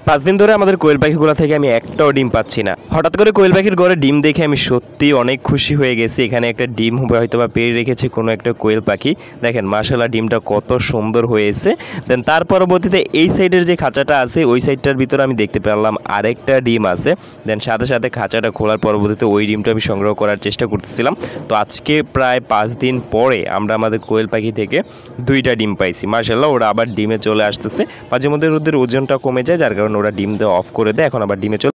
5 দিন ধরে আমাদের কোয়েল পাখিগুলো থেকে আমি একটাও ডিম পাচ্ছি না। হঠাৎ করে কোয়েল পাখির ঘরে ডিম দেখে আমি সত্যি অনেক খুশি হয়ে গেছি। এখানে একটা ডিম হয়তোবা পেড়ে রেখেছে কোনো একটা কোয়েল পাখি। দেখেন মাশাআল্লাহ ডিমটা কত সুন্দর হয়েছে। দেন তার পরবর্তীতে এই সাইডের যে খাঁচাটা আছে ওই সাইডটার ভিতরে আমি দেখতে পেলাম আরেকটা ডিম আছে। দেন সাথে সাথে খাঁচাটা খোলার পরবর্তীতে ওই ডিমটা আমি সংগ্রহ করার চেষ্টা করতেছিলাম। তো আজকে প্রায় 5 দিন পরে আমরা আমাদের কোয়েল পাখি থেকে 2টা ডিম পাইছি। মাশাআল্লাহ ওরা আবার ডিমে চলে আসতেছে। মাঝে মধ্যে ওদের ওজনটা কমে যায়, যার কারণে ওরা ডিম দেওয়া অফ করে দেয়। এখন আবার ডিমে চলে